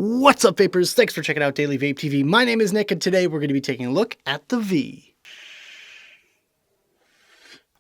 What's up, vapors? Thanks for checking out Daily Vape TV. My name is Nick, and today we're going to be taking a look at the V.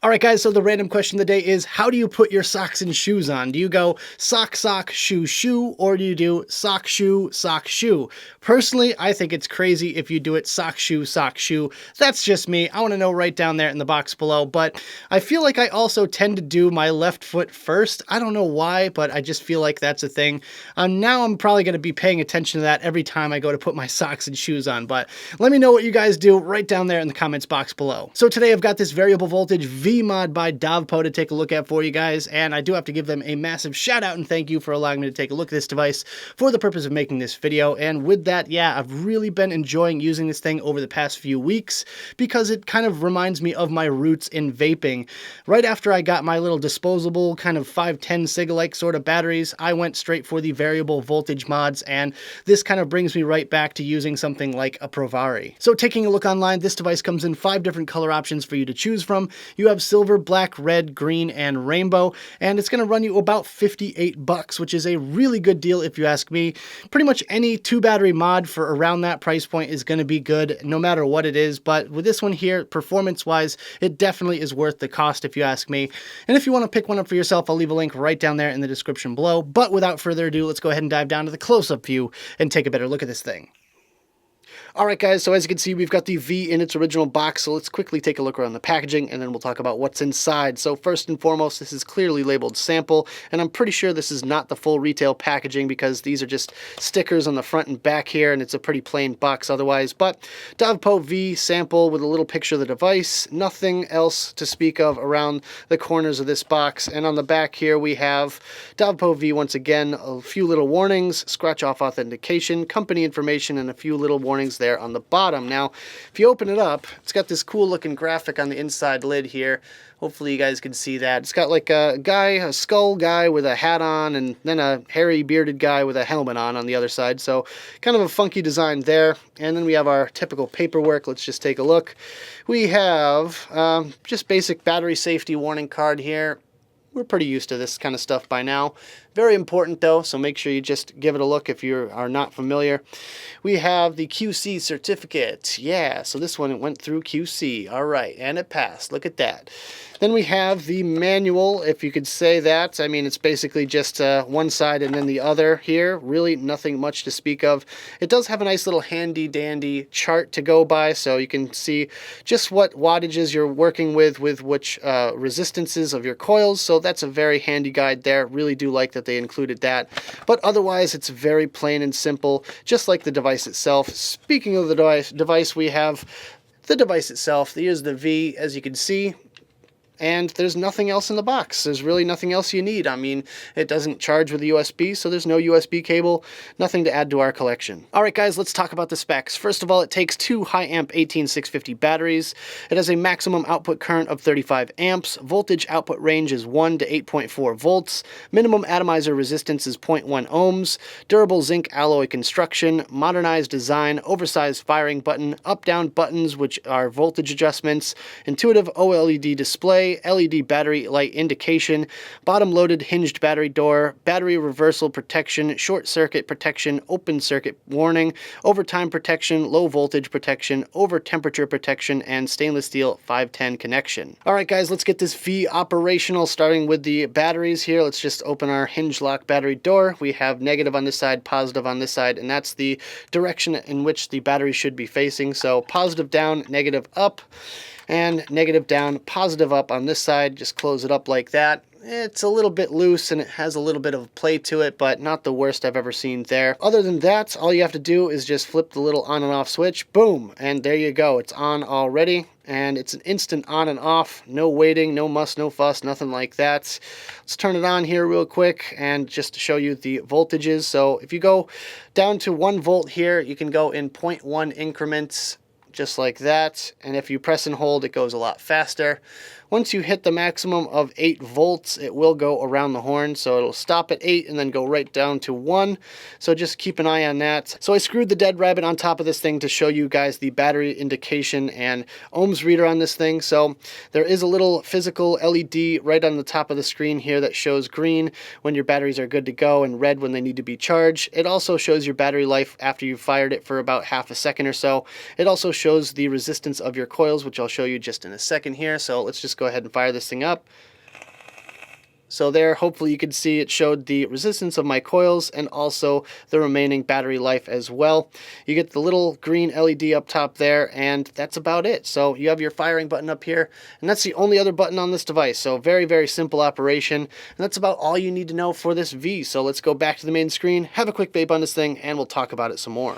Alright guys, so the random question of the day is, how do you put your socks and shoes on? Do you go sock, sock, shoe, shoe, or do you do sock, shoe, sock, shoe? Personally, I think it's crazy if you do it sock, shoe, sock, shoe. That's just me. I want to know right down there in the box below, but I feel like I also tend to do my left foot first. I don't know why, but I just feel like that's a thing. Now I'm probably going to be paying attention to that every time I go to put my socks and shoes on, but let me know what you guys do right down there in the comments box below. So today I've got this variable voltage V-mod by dovpo to take a look at for you guys, and I do have to give them a massive shout out and thank you for allowing me to take a look at this device for the purpose of making this video. And with that, yeah, I've really been enjoying using this thing over the past few weeks because it kind of reminds me of my roots in vaping. Right after I got my little disposable kind of 510 sig-alike sort of batteries, I went straight for the variable voltage mods, and this kind of brings me right back to using something like a Provari. So taking a look online, this device comes in 5 different color options for you to choose from. You have silver, black, red, green, and rainbow, and it's going to run you about 58 bucks, which is a really good deal if you ask me. Pretty much any 2-battery mod for around that price point is going to be good no matter what it is, but with this one here, performance-wise, it definitely is worth the cost if you ask me. And if you want to pick one up for yourself, I'll leave a link right down there in the description below. But without further ado, let's go ahead and dive down to the close-up view and take a better look at this thing. Alright guys, so as you can see, we've got the V in its original box, so let's quickly take a look around the packaging and then we'll talk about what's inside. So first and foremost, this is clearly labeled sample, and I'm pretty sure this is not the full retail packaging because these are just stickers on the front and back here, and it's a pretty plain box otherwise. But dovpo-vee sample with a little picture of the device, nothing else to speak of around the corners of this box. And on the back here we have dovpo-vee once again, a few little warnings, scratch off authentication, company information, and a few little warnings there on the bottom. Now, if you open it up, it's got this cool looking graphic on the inside lid here. Hopefully you guys can see that. It's got like a guy, a skull guy with a hat on, and then a hairy bearded guy with a helmet on the other side. So kind of a funky design there. And then we have our typical paperwork. Let's just take a look. We have just basic battery safety warning card here. We're pretty used to this kind of stuff by now. Very important though, so make sure you just give it a look if you are not familiar. We have the QC certificate. Yeah, so this one, it went through QC. All right, and it passed. Look at that. Then we have the manual, if you could say that. I mean, it's basically just one side and then the other here. Really nothing much to speak of. It does have a nice little handy-dandy chart to go by, so you can see just what wattages you're working with which resistances of your coils. So that's a very handy guide there. Really do like that they included that. But otherwise, it's very plain and simple, just like the device itself. Speaking of the device, we have the device itself. Here's the V, as you can see. And there's nothing else in the box. There's really nothing else you need. I mean, it doesn't charge with a USB, so there's no USB cable, nothing to add to our collection. All right, guys, let's talk about the specs. First of all, it takes 2 high-amp 18650 batteries. It has a maximum output current of 35 amps. Voltage output range is 1 to 8.4 volts. Minimum atomizer resistance is 0.1 ohms. Durable zinc alloy construction. Modernized design. Oversized firing button. Up-down buttons, which are voltage adjustments. Intuitive OLED display. LED battery light indication, bottom-loaded hinged battery door, battery reversal protection, short circuit protection, open circuit warning, overtime protection, low voltage protection, over temperature protection, and stainless steel 510 connection. All right, guys, let's get this V operational, starting with the batteries here. Let's just open our hinge lock battery door. We have negative on this side, positive on this side, and that's the direction in which the battery should be facing. So positive down, negative up, and negative down, positive up on this side. Just close it up like that. It's a little bit loose and it has a little bit of play to it, but not the worst I've ever seen there. Other than that, all you have to do is just flip the little on and off switch, boom, and there you go. It's on already, and it's an instant on and off. No waiting, no muss, no fuss, nothing like that. Let's turn it on here real quick and just to show you the voltages. So if you go down to 1 volt here, you can go in 0.1 increments, just like that, and if you press and hold, it goes a lot faster. Once you hit the maximum of 8 volts, it will go around the horn, so it'll stop at 8 and then go right down to 1. So just keep an eye on that. So I screwed the dead rabbit on top of this thing to show you guys the battery indication and ohms reader on this thing. So there is a little physical LED right on the top of the screen here that shows green when your batteries are good to go and red when they need to be charged. It also shows your battery life after you've fired it for about half a second or so. It also shows the resistance of your coils, which I'll show you just in a second here. So let's just go ahead and fire this thing up. So there, hopefully you could see it showed the resistance of my coils and also the remaining battery life as well. You get the little green LED up top there, and that's about it. So you have your firing button up here, and that's the only other button on this device. So very, very simple operation, and that's about all you need to know for this V. So let's go back to the main screen, have a quick vape on this thing, and we'll talk about it some more.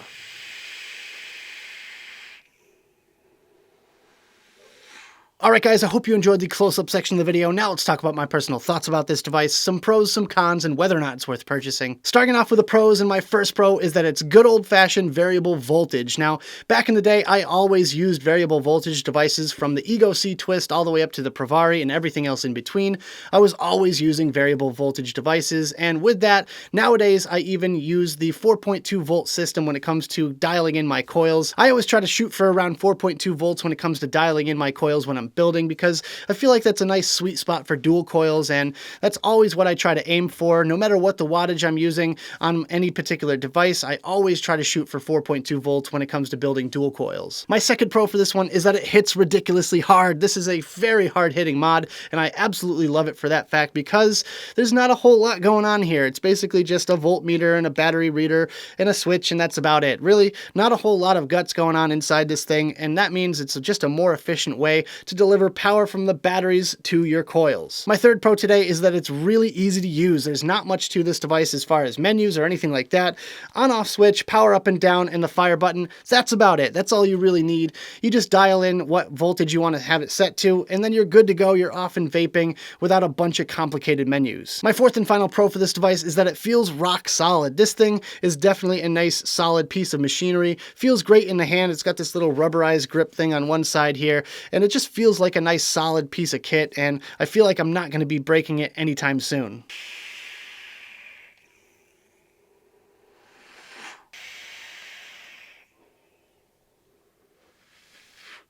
Alright guys, I hope you enjoyed the close-up section of the video. Now let's talk about my personal thoughts about this device, some pros, some cons, and whether or not it's worth purchasing. Starting off with the pros, and my first pro is that it's good old-fashioned variable voltage. Now, back in the day, I always used variable voltage devices from the Ego C Twist all the way up to the Provari and everything else in between. I was always using variable voltage devices, and with that, nowadays I even use the 4.2 volt system when it comes to dialing in my coils. I always try to shoot for around 4.2 volts when it comes to dialing in my coils when I'm building, because I feel like that's a nice sweet spot for dual coils, and that's always what I try to aim for. No matter what the wattage I'm using on any particular device, I always try to shoot for 4.2 volts when it comes to building dual coils. My second pro for this one is that it hits ridiculously hard. This is a very hard hitting mod, and I absolutely love it for that fact, because there's not a whole lot going on here. It's basically just a voltmeter and a battery reader and a switch, and that's about it. Really, not a whole lot of guts going on inside this thing, and that means it's just a more efficient way to deliver power from the batteries to your coils. My third pro today is that it's really easy to use. There's not much to this device as far as menus or anything like that. On-off switch, power up and down, and the fire button. That's about it. That's all you really need. You just dial in what voltage you want to have it set to, and then you're good to go. You're off and vaping without a bunch of complicated menus. My fourth and final pro for this device is that it feels rock solid. This thing is definitely a nice solid piece of machinery. Feels great in the hand. It's got this little rubberized grip thing on one side here, and it just feels like a nice solid piece of kit, and I feel like I'm not going to be breaking it anytime soon.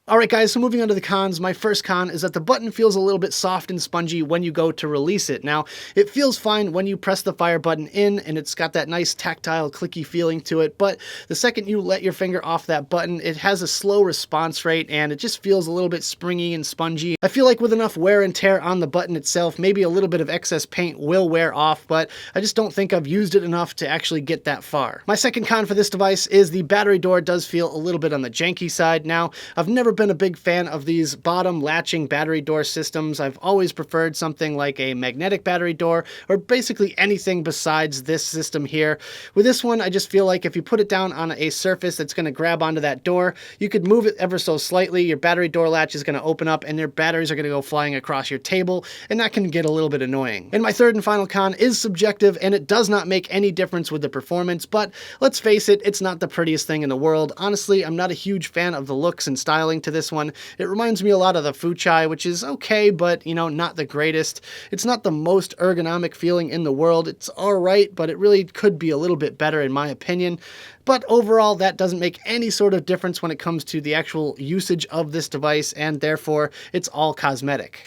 Alright guys, so moving on to the cons, my first con is that the button feels a little bit soft and spongy when you go to release it. Now, it feels fine when you press the fire button in, and it's got that nice tactile, clicky feeling to it, but the second you let your finger off that button, it has a slow response rate, and it just feels a little bit springy and spongy. I feel like with enough wear and tear on the button itself, maybe a little bit of excess paint will wear off, but I just don't think I've used it enough to actually get that far. My second con for this device is the battery door does feel a little bit on the janky side. Now, I've never been a big fan of these bottom latching battery door systems. I've always preferred something like a magnetic battery door, or basically anything besides this system here. With this one, I just feel like if you put it down on a surface that's going to grab onto that door, you could move it ever so slightly, your battery door latch is going to open up, and your batteries are going to go flying across your table, and that can get a little bit annoying. And my third and final con is subjective, and it does not make any difference with the performance, but let's face it, it's not the prettiest thing in the world. Honestly, I'm not a huge fan of the looks and styling to this one. It reminds me a lot of the Fuchai, which is okay, but, you know, not the greatest. It's not the most ergonomic feeling in the world. It's alright, but it really could be a little bit better in my opinion. But overall, that doesn't make any sort of difference when it comes to the actual usage of this device, and therefore, it's all cosmetic.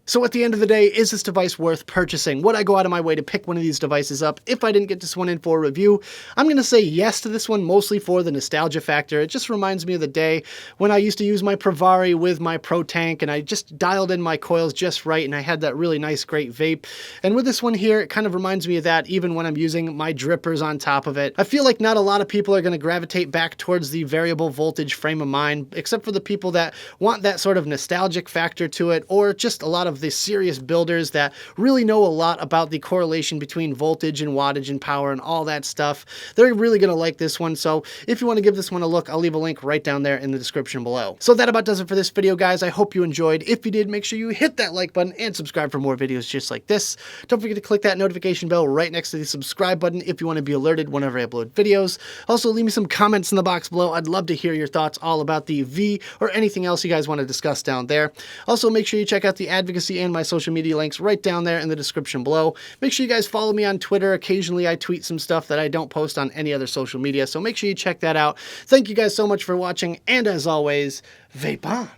So at the end of the day, is this device worth purchasing? Would I go out of my way to pick one of these devices up if I didn't get this one in for a review? I'm going to say yes to this one, mostly for the nostalgia factor. It just reminds me of the day when I used to use my Provari with my Pro Tank, and I just dialed in my coils just right, and I had that really nice, great vape. And with this one here, it kind of reminds me of that even when I'm using my drippers on top of it. I feel like not a lot of people are going to gravitate back towards the variable voltage frame of mind, except for the people that want that sort of nostalgic factor to it, or just a lot of the serious builders that really know a lot about the correlation between voltage and wattage and power and all that stuff. They're really going to like this one. So if you want to give this one a look, I'll leave a link right down there in the description below. So that about does it for this video, guys. I hope you enjoyed. If you did, make sure you hit that like button and subscribe for more videos just like this. Don't forget to click that notification bell right next to the subscribe button if you want to be alerted whenever I upload videos. Also, leave me some comments in the box below. I'd love to hear your thoughts all about the V or anything else you guys want to discuss down there. Also, make sure you check out the advocacy and my social media links right down there in the description below. Make sure you guys follow me on Twitter. Occasionally, I tweet some stuff that I don't post on any other social media, so make sure you check that out. Thank you guys so much for watching, and as always, vape on.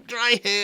Dry hit.